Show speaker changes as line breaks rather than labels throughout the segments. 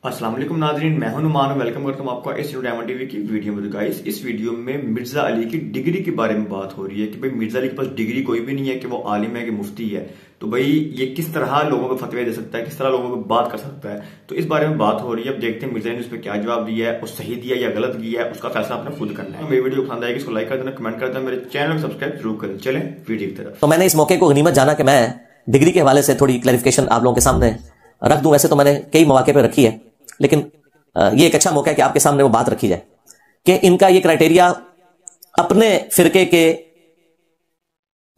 السلام علیکم ناظرین، میں ہوں نعمان، ویلکم کرتا ہوں آپ کو اس ڈائمنڈ ٹی وی کی ویڈیو میں۔ گائز اس ویڈیو میں مرزا علی کی ڈگری کے بارے میں بات ہو رہی ہے کہ بھئی مرزا علی کے پاس ڈگری کوئی بھی نہیں ہے، کہ وہ عالم ہے کہ مفتی ہے، تو بھئی یہ کس طرح لوگوں کو فتوے دے سکتا ہے، کس طرح لوگوں کو بات کر سکتا ہے، تو اس بارے میں بات ہو رہی ہے۔ اب دیکھتے ہیں مرزا علی نے اس پہ کیا جواب دیا ہے، وہ صحیح دیا یا غلط دیا ہے، اس کا فیصلہ آپ نے خود کرنا ہے۔ میری ویڈیو پسند آئے گی اس کو لائک کر دینا، کمنٹ کر دینا، میرے چینل کو سبسکرائب ضرور کریں۔ چلیں ویڈیو کی طرف۔
تو میں نے اس موقع کو غنیمت جانا کہ میں ڈگری کے حوالے سے تھوڑی کلیریفیکیشن آپ لوگوں کے سامنے رکھ دوں۔ ویسے تو میں نے کئی مواقع پہ رکھی ہے، لیکن یہ ایک اچھا موقع ہے کہ آپ کے سامنے وہ بات رکھی جائے کہ ان کا یہ کرائٹیریا اپنے فرقے کے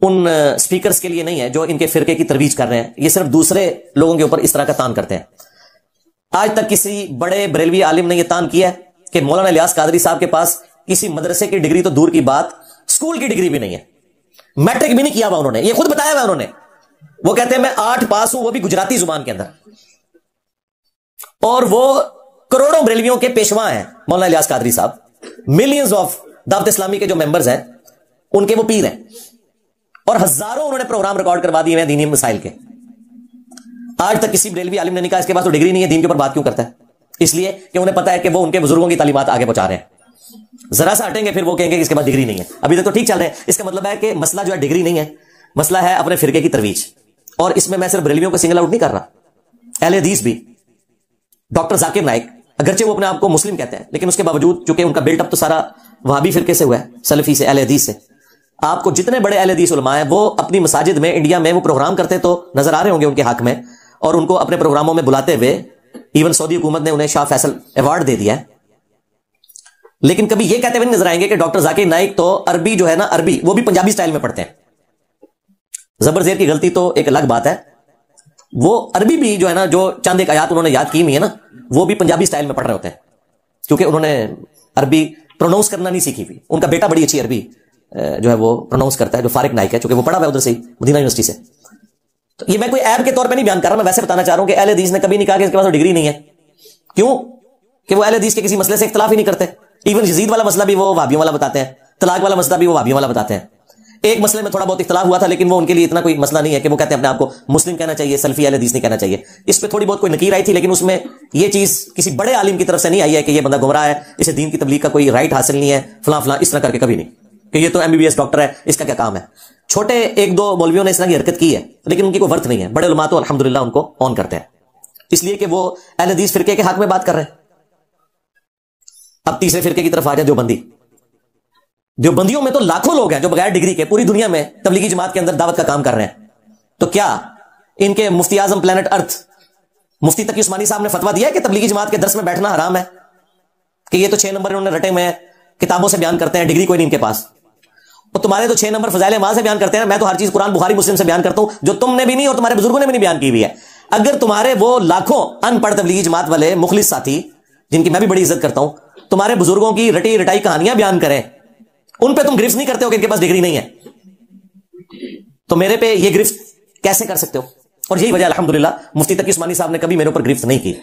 ان سپیکرز کے لیے نہیں ہے جو ان کے فرقے کی ترویج کر رہے ہیں، یہ صرف دوسرے لوگوں کے اوپر اس طرح کا تان کرتے ہیں۔ آج تک کسی بڑے بریلوی عالم نے یہ تان کیا ہے کہ مولانا الیاس قادری صاحب کے پاس کسی مدرسے کی ڈگری تو دور کی بات، اسکول کی ڈگری بھی نہیں ہے، میٹرک بھی نہیں کیا ہوا انہوں نے، یہ خود بتایا ہوا انہوں نے۔ وہ کہتے ہیں میں 8 پاس ہوں، وہ بھی گجراتی زبان کے اندر، اور وہ کروڑوں بریلویوں کے پیشوا ہیں مولانا الیاس قادری صاحب، ملینز آف دعوت اسلامی کے جو ممبرز ہیں ان کے وہ پیر ہیں، اور ہزاروں انہوں نے پروگرام ریکارڈ کروا دیے ہیں دینی مسائل کے۔ آج تک کسی بریلوی عالم نے نہیں کہا اس کے پاس تو ڈگری نہیں ہے، دین کے اوپر بات کیوں کرتا ہے؟ اس لیے کہ انہیں پتا ہے کہ وہ ان کے بزرگوں کی تعلیمات آگے پہنچا رہے ہیں۔ ذرا سا ہٹیں گے پھر وہ کہیں گے کہ اس کے پاس ڈگری نہیں ہے۔ ابھی تک تو ٹھیک چل رہے ہیں، اس کا مطلب ہے کہ مسئلہ جو ہے ڈگری نہیں ہے، مسئلہ ہے اپنے فرقے کی ترویج۔ اور اس میں صرف بریلویوں کو سنگل آؤٹ نہیں کر رہا، اہل حدیث بھی۔ ڈاکٹر ذاکر نائک اگرچہ وہ اپنے آپ کو مسلم کہتے ہیں، لیکن اس کے باوجود چونکہ ان کا بلٹ اپ تو سارا وہابی فرقے سے ہوا ہے، سلفی سے، اہل حدیث سے۔ آپ کو جتنے بڑے اہل حدیث علماء ہیں وہ اپنی مساجد میں انڈیا میں وہ پروگرام کرتے تو نظر آ رہے ہوں گے ان کے حق میں، اور ان کو اپنے پروگراموں میں بلاتے ہوئے ایون سعودی حکومت نے انہیں شاہ فیصل ایوارڈ دے دیا ہے۔ لیکن کبھی یہ کہتے ہوئے نہیں نظر آئیں گے کہ ڈاکٹر ذاکر نائک تو عربی جو ہے نا، عربی وہ بھی پنجابی سٹائل میں پڑھتے ہیں۔ زبر زیر کی غلطی تو ایک الگ بات ہے، وہ عربی بھی جو ہے نا، جو چند ایک آیات انہوں نے یاد کی ہوئی ہے نا، وہ بھی پنجابی سٹائل میں پڑھ رہے ہوتے ہیں، کیونکہ انہوں نے عربی پروناؤنس کرنا نہیں سیکھی ہوئی۔ ان کا بیٹا بڑی اچھی عربی جو ہے وہ پروناؤنس کرتا ہے، جو فارق نائک ہے، چونکہ وہ پڑھا ہوا ہے ادھر سے مدینہ یونیورسٹی سے۔ تو یہ میں کوئی عیب کے طور پہ نہیں بیان کر رہا، میں ویسے بتانا چاہ رہا ہوں کہ اہل حدیث نے کبھی نہیں کہا کہ اس کے پاس ڈگری نہیں ہے۔ کیوں؟ کہ وہ اہل حدیث کے کسی مسئلے سے اختلاف ہی نہیں کرتے۔ ایون یزید والا مسئلہ بھی وہ وہابیوں والا بتاتے ہیں، طلاق والا مسئلہ بھی وہ وہابیوں والا بتاتے ہیں۔ ایک مسئلے میں تھوڑا بہت اختلاف ہوا تھا، لیکن وہ ان کے لیے اتنا کوئی مسئلہ نہیں ہے کہ وہ کہتے ہیں اپنے آپ کو مسلم کہنا چاہیے، سلفی اہل حدیث نہیں کہنا چاہیے۔ اس پہ تھوڑی بہت کوئی نکیر آئی تھی، لیکن اس میں یہ چیز کسی بڑے عالم کی طرف سے نہیں آئی ہے کہ یہ بندہ گمراہ ہے، اسے دین کی تبلیغ کا کوئی رائٹ حاصل نہیں ہے، فلاں فلاں، اس طرح کر کے کبھی نہیں کہ یہ تو MBBS ڈاکٹر ہے، اس کا کیا کام ہے۔ چھوٹے ایک دو مولویوں نے اس طرح کی حرکت کی ہے، لیکن ان کی کوئی ورتھ نہیں ہے۔ بڑے علماء تو الحمدللہ ان کو آن کرتے ہیں، اس لیے کہ وہ اہل حدیث فرقے کے حق میں بات کر رہے ہیں۔ اب تیسرے فرقے کی طرف آ جائیں، دیوبندیوں میں تو لاکھوں لوگ ہیں جو بغیر ڈگری کے پوری دنیا میں تبلیغی جماعت کے اندر دعوت کا کام کر رہے ہیں۔ تو کیا ان کے مفتی اعظم پلانٹ ارتھ مفتی تقی عثمانی صاحب نے فتویٰ دیا ہے کہ تبلیغی جماعت کے درس میں بیٹھنا حرام ہے، کہ یہ تو 6 نمبر انہوں نے رٹے ہوئے ہیں، کتابوں سے بیان کرتے ہیں، ڈگری کوئی نہیں ان کے پاس؟ اور تمہارے تو 6 نمبر فضائل اعمال سے بیان کرتے ہیں، میں تو ہر چیز قرآن بخاری مسلم سے بیان کرتا ہوں، جو تم نے بھی نہیں اور تمہارے بزرگوں نے بھی نہیں بیان کی ہوئی ہے۔ اگر تمہارے وہ لاکھوں ان پڑھ تبلیغی جماعت والے مخلص ساتھی، جن کی میں بھی بڑی عزت کرتا ہوں، تمہارے بزرگوں کی رٹی رٹائی کہانیاں بیان کریں، ان پہ تم گرفت نہیں کرتے ہو کہ ان کے پاس ڈگری نہیں ہے، تو میرے پہ یہ گرفت کیسے کر سکتے ہو؟ اور یہی وجہ الحمدللہ مفتی تقی عثمانی صاحب نے کبھی میرے اوپر گرفت نہیں کی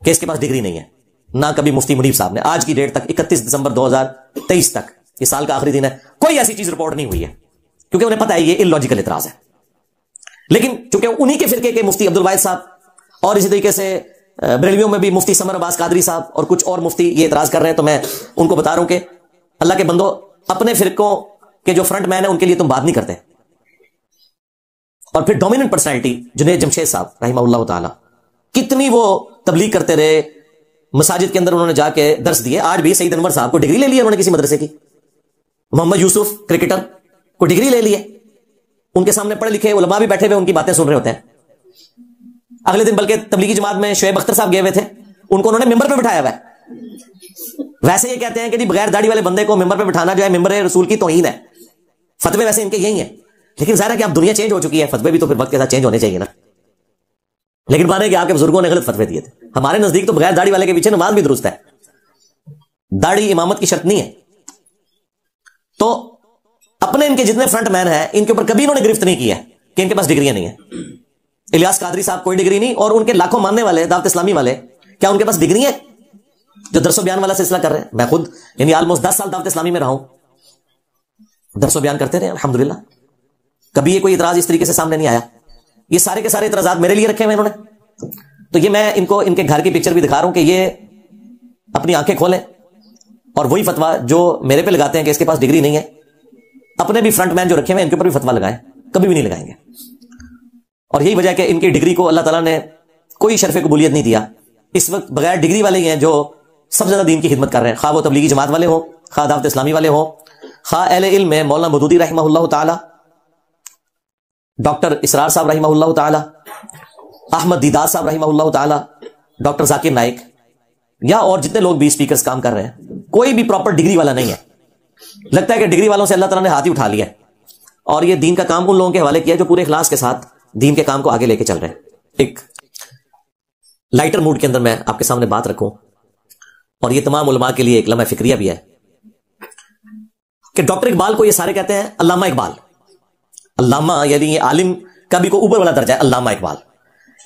کہ اس کے پاس ڈگری نہیں ہے، نہ کبھی مفتی منیب صاحب نے۔ آج کی ڈیٹ تک 31 دسمبر 2023 تک، یہ سال کا آخری دن ہے، کوئی ایسی چیز رپورٹ نہیں ہوئی ہے، کیونکہ انہیں پتا ہے یہ اللاجیکل اعتراض ہے۔ لیکن چونکہ انہی کے فرقے کے مفتی عبد الواحد صاحب اور اسی طریقے سے بریلویوں میں بھی مفتی سمر عباس قادری صاحب اور کچھ اور مفتی یہ اعتراض کر رہے ہیں، تو میں ان کو بتا رہا ہوں کہ اللہ کے بندو، اپنے فرقوں کے جو فرنٹ مین ہیں ان کے لیے تم بات نہیں کرتے۔ اور پھر ڈومیننٹ پرسنالٹی جنید جمشید صاحب رحمہ اللہ تعالی، کتنی وہ تبلیغ کرتے رہے، مساجد کے اندر انہوں نے جا کے درس دیے۔ آج بھی سعید انور صاحب کو ڈگری لے لی انہوں نے کسی مدرسے کی، محمد یوسف کرکٹر کو ڈگری لے لی ہے، ان کے سامنے پڑھے لکھے علماء بھی بیٹھے ہوئے ان کی باتیں سن رہے ہوتے ہیں۔ اگلے دن بلکہ تبلیغی جماعت میں شعیب اختر صاحب گئے ہوئے تھے، ان کو انہوں نے ممبر پہ بٹھایا ہوا ہے۔ ویسے یہ کہتے ہیں کہ جی بغیر داڑھی والے بندے کو ممبر پہ بٹھانا جو ہے ممبر رسول کی توہین ہے، فتوے ویسے ان کے یہی ہیں، لیکن ظاہر ہے کہ اب دنیا چینج ہو چکی ہے، فتوے بھی تو پھر وقت کے ساتھ چینج ہونے چاہیے نا۔ لیکن مانے کہ آپ کے بزرگوں نے غلط فتوے دیے تھے، ہمارے نزدیک تو بغیر داڑھی والے کے پیچھے نماز بھی درست ہے، داڑھی امامت کی شرط نہیں ہے۔ تو اپنے ان کے جتنے فرنٹ مین ہیں ان کے اوپر کبھی انہوں نے گرفت نہیں کی ہے کہ ان کے پاس ڈگریاں نہیں ہیں۔ الیاس قادری صاحب کوئی ڈگری نہیں، اور ان کے لاکھوں ماننے والے دعوت اسلامی والے، کیا ان کے پاس ڈگری ہے جو درس و بیان والا سلسلہ کر رہے ہیں؟ میں خود یعنی آلموسٹ 10 سال دعوت اسلامی میں رہا ہوں، درس و بیان کرتے رہے الحمدللہ، کبھی یہ کوئی اعتراض اس طریقے سے سامنے نہیں آیا۔ یہ سارے کے سارے اعتراضات میرے لیے رکھے ہوئے انہوں نے، تو یہ میں ان کو ان کے گھر کی پکچر بھی دکھا رہا ہوں کہ یہ اپنی آنکھیں کھولیں اور وہی فتوا جو میرے پہ لگاتے ہیں کہ اس کے پاس ڈگری نہیں ہے، اپنے بھی فرنٹ مین جو رکھے ہوئے ان کے اوپر بھی فتوا لگائیں، کبھی بھی نہیں لگائیں گے. اور یہی وجہ ہے کہ ان کی ڈگری کو اللہ تعالیٰ نے کوئی شرف قبولیت نہیں دیا. اس وقت بغیر ڈگری والے ہی ہیں جو سب سے زیادہ دین کی خدمت کر رہے ہیں، خواہ وہ تبلیغی جماعت والے ہوں، خواہ دعوت اسلامی والے ہوں، خواہ اہل علم میں مولانا مودودی رحمہ اللہ تعالی، ڈاکٹر اسرار صاحب رحمہ اللہ تعالی، احمد دیدار صاحب رحمہ اللہ تعالی، ڈاکٹر ذاکر نائک، یا اور جتنے لوگ بھی اسپیکرز کام کر رہے ہیں، کوئی بھی پراپر ڈگری والا نہیں ہے. لگتا ہے کہ ڈگری والوں سے اللہ تعالیٰ نے ہاتھ ہی اٹھا لیا ہے اور یہ دین کا کام ان لوگوں کے حوالے کیا جو پورے اخلاص کے ساتھ دین کے کام کو آگے لے کے چل رہے ہیں. ایک لائٹر موڈ کے اندر میں آپ کے سامنے بات رکھوں، اور یہ تمام علماء کے لیے ایک لمحہ فکریہ بھی ہے کہ ڈاکٹر اقبال کو یہ سارے کہتے ہیں علامہ اقبال. علامہ یعنی یہ عالم کا بھی کوئی اوپر والا درجہ ہے، علامہ اقبال.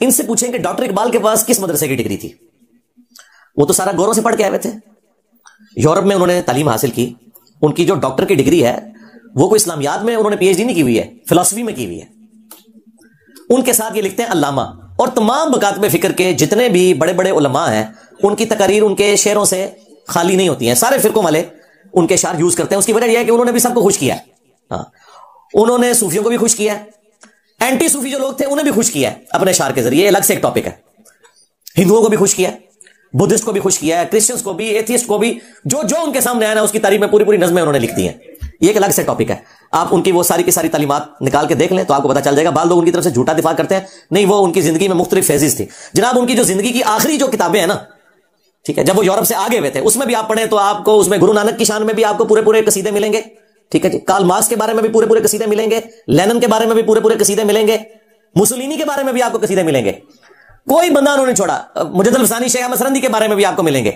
ان سے پوچھیں کہ ڈاکٹر اقبال کے پاس کس مدرسے کی ڈگری تھی؟ وہ تو سارا گوروں سے پڑھ کے آئے ہوئے تھے، یورپ میں انہوں نے تعلیم حاصل کی. ان کی جو ڈاکٹر کی ڈگری ہے وہ کوئی اسلامیات میں انہوں نے پی ایچ ڈی نہیں کی ہوئی ہے، فلسفی میں کی ہوئی ہے. ان کے ساتھ یہ لکھتے ہیں علامہ. اور تمام مکاتب فکر کے جتنے بھی بڑے بڑے علماء ہیں ان کی تقاریر ان کے شعروں سے خالی نہیں ہوتی ہیں. سارے فرقوں والے ان کے اشعار یوز کرتے ہیں. اس کی وجہ یہ ہے کہ انہوں نے بھی سب کو خوش کیا ہے. ہاں، انہوں نے صوفیوں کو بھی خوش کیا ہے، اینٹی صوفی جو لوگ تھے انہیں بھی خوش کیا ہے اپنے اشعار کے ذریعے. الگ سے ایک ٹاپک ہے. ہندوؤں کو بھی خوش کیا ہے، بدھسٹ کو بھی خوش کیا ہے، کرسچنس کو بھی، ایتھیسٹ کو بھی، جو ان کے سامنے آیا نا اس کی تعریف میں پوری نظمیں انہوں نے لکھ دی ہیں. یہ ایک الگ سے ٹاپک ہے. آپ ان کی وہ ساری کی ساری تعلیمات نکال کے دیکھ لیں تو آپ کو پتا چل جائے گا. بعض لوگ ان کی طرف سے جھوٹا دفاع کرتے ہیں، نہیں وہ ان کی زندگی میں مختلف فیزز تھی. جناب ان کی جو زندگی کی آخری جو کتابیں ہیں نا، ٹھیک ہے، جب وہ یورپ سے آگے ہوئے تھے اس میں بھی آپ پڑھیں تو آپ کو اس میں گرو نانک کی شان میں بھی آپ کو پورے قصیدے ملیں گے. ٹھیک ہے جی، کارل مارکس کے بارے میں بھی پورے قصیدے ملیں گے، لینن کے بارے میں بھی پورے قصیدے ملیں گے، مسولینی کے بارے میں بھی آپ کو قصیدے ملیں گے. کوئی بندہ انہوں نے چھوڑا. مجد الفسانی شیخ احمد سرندی کے بارے میں بھی آپ کو ملیں گے،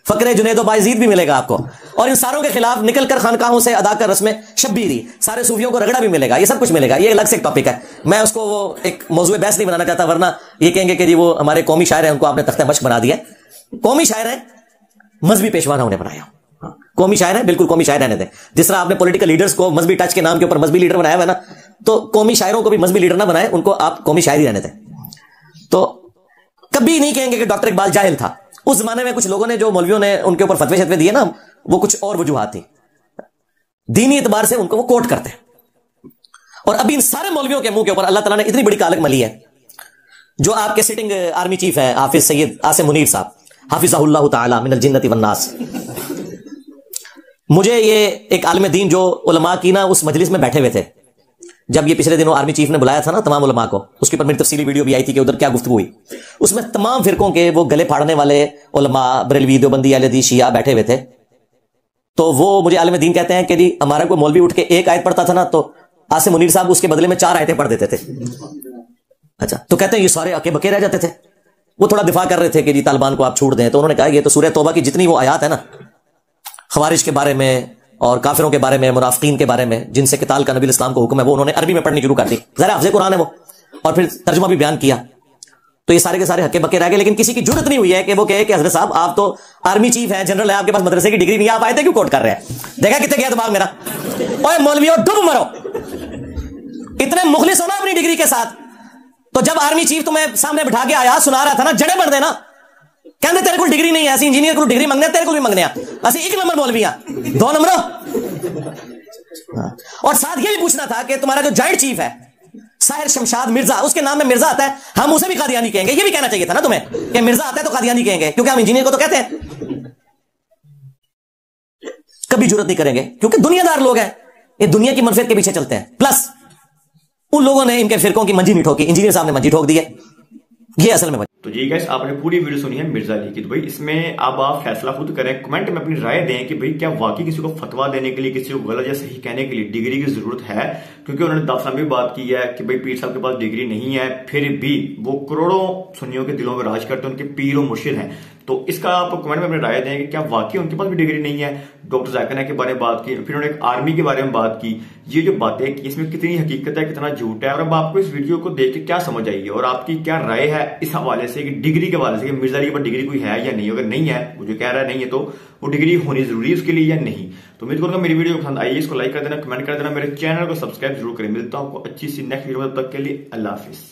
فقر جنید و بایزید بھی ملے گا آپ کو. اور ان ساروں کے خلاف نکل کر خانقاہوں سے ادا کر رسم شبیری، سارے صوفیوں کو رگڑا بھی ملے گا. یہ سب کچھ ملے گا. یہ الگ سے ایک ٹاپک ہے. میں اس کو وہ ایک موضوع بحث نہیں بنانا چاہتا، ورنہ یہ کہیں گے کہ جی وہ ہمارے قومی شاعر ہیں، ان کو آپ نے تختہ مشق بنا دیا. قومی شاعر ہیں، مذہبی پیشوا انہیں بنایا. قومی شاعر ہیں، بالکل قومی شاعر رہنے دیں. جس طرح آپ نے پولیٹیکل لیڈرز کو مذہبی ٹچ کے نام کے اوپر مذہبی لیڈر بنایا ہوا ہے نا، تو قومی شاعروں کو بھی مذہبی لیڈر نہ بنائیں، ان کو آپ قومی شاعر ہی رہنے دیں. تو کبھی نہیں کہیں گے کہ ڈاکٹر اقبال جاہل تھا. اس زمانے میں کچھ لوگوں نے، جو مولویوں نے ان کے اوپر فتوے شتوے دیے نا، وہ کچھ اور وجوہات تھی، دینی اعتبار سے ان کو وہ کوٹ کرتے ہیں. اور ابھی ان سارے مولویوں کے منہ کے اوپر اللہ تعالیٰ نے اتنی بڑی کالک ملی ہے. جو آپ کے سٹنگ آرمی چیف ہیں حافظ سید عاصم منیر صاحب حافظہ اللہ تعالی من الجنت والناس، مجھے یہ ایک عالم دین جو علماء کی نا اس مجلس میں بیٹھے ہوئے تھے، جب یہ پچھلے دنوں آرمی چیف نے بلایا تھا نا تمام علماء کو، اس کے اوپر میری تفصیلی ویڈیو بھی آئی تھی کہ ادھر کیا گفتگو ہوئی. اس میں تمام فرقوں کے وہ گلے پھاڑنے والے علماء، بریلوی، دیوبندی، اہل حدیث، شیعہ بیٹھے ہوئے تھے. تو وہ مجھے عالم دین کہتے ہیں کہ جی ہمارا کوئی مولوی اٹھ کے ایک آیت پڑھتا تھا نا تو عاصم منیر صاحب اس کے بدلے میں 4 آیتیں پڑھ دیتے تھے. اچھا، تو کہتے ہیں یہ سارے اکے بکے رہ جاتے تھے. وہ تھوڑا دفاع کر رہے تھے کہ جی طالبان کو آپ چھوڑ دیں. تو انہوں نے کہا یہ تو سورہ توبہ کی جتنی وہ آیات ہے نا خوارج کے بارے میں اور کافروں کے بارے میں، منافقین کے بارے میں، جن سے قتال کا نبی اسلام کو حکم ہے، وہ انہوں نے عربی میں پڑھنی شروع کر دی. ذرا حفظ قرآن ہے وہ، اور پھر ترجمہ بھی بیان کیا. تو یہ سارے کے سارے ہکے بکے رہ گئے. لیکن کسی کی جرت نہیں ہوئی ہے کہ وہ کہے کہ حضرت صاحب آپ تو آرمی چیف ہیں، جنرل ہے، آپ کے پاس مدرسے کی ڈگری نہیں، آپ آیتیں کیوں کوٹ کر رہے ہیں؟ دیکھا کتنے گیا دماغ میرا. اوے مولویوں ڈب مرو، اتنے مخلص ہونا اپنی ڈگری کے ساتھ. تو جب آرمی چیف تمہیں سامنے بٹھا کے آیات سنا رہا تھا نا، جڑے بڑھ دینا، کہنے تیرے کو ڈگری نہیں ہے، ایسی انجینئر کو ڈگری منگنے، تیرے کو بھی منگنے، ایسی 1 نمبر مولویاں 2 نمبر. اور ساتھ یہ بھی پوچھنا تھا کہ تمہارا جو جوائنٹ چیف ہے ساحر شمشاد مرزا، اس کے نام میں مرزا آتا ہے، ہم اسے بھی قادیانی کہیں گے. یہ بھی کہنا چاہیے تھا نا تمہیں کہ مرزا آتا ہے تو قادیانی کہیں گے، کیونکہ ہم انجینئر کو تو کہتے ہیں. کبھی جرت نہیں کریں گے کیونکہ دنیا دار لوگ ہیں، یہ دنیا کی منفعت کے پیچھے چلتے ہیں. پلس ان لوگوں نے ان کے فرقوں کی منجی نہیں ٹھوکی، انجینئر صاحب نے منجی ٹھوک دی ہے. یہ اصل میں
تو جی گائس، آپ نے پوری ویڈیو سنی ہے مرزا علی کی. تو بھائی اس میں اب آپ فیصلہ خود کریں، کمنٹ میں اپنی رائے دیں کہ بھئی کیا واقعی کسی کو فتوا دینے کے لیے، کسی کو غلط یا صحیح کہنے کے لیے ڈگری کی ضرورت ہے؟ کیونکہ انہوں نے دافسان بھی بات کی ہے کہ بھئی پیر صاحب کے پاس ڈگری نہیں ہے، پھر بھی وہ کروڑوں سنیوں کے دلوں میں راج کرتے ہیں، ان کے پیر و مرشد ہیں. تو اس کا آپ کمنٹ میں اپنی رائے دیں کہ کیا واقعی ان کے پاس بھی ڈگری نہیں ہے. ڈاکٹر ذاکر نائک کے بارے میں بات کی، پھر انہوں نے ایک آرمی کے بارے میں بات کی. یہ جو باتیں کی اس میں کتنی حقیقت ہے، کتنا جھوٹ ہے، اور اب آپ کو اس ویڈیو کو دیکھ کے کیا سمجھ آئی ہے اور آپ کی کیا رائے ہے اس حوالے سے کہ ڈگری کے حوالے سے کہ مرزا علی کے پاس ڈگری کوئی ہے یا نہیں؟ اگر نہیں ہے، وہ جو کہہ رہا ہے نہیں ہے، تو وہ ڈگری ہونی ضروری ہے اس کے لیے یا نہیں؟ تو امید کروں گا میری ویڈیو پسند آئی ہے، اس کو لائک کر دینا، کمنٹ کر دینا، میرے چینل کو سبسکرائب ضرور کریں. ملتا ہوں آپ کو اچھی سی نیکسٹ ویڈیو میں، تب تک کے لیے اللہ حافظ.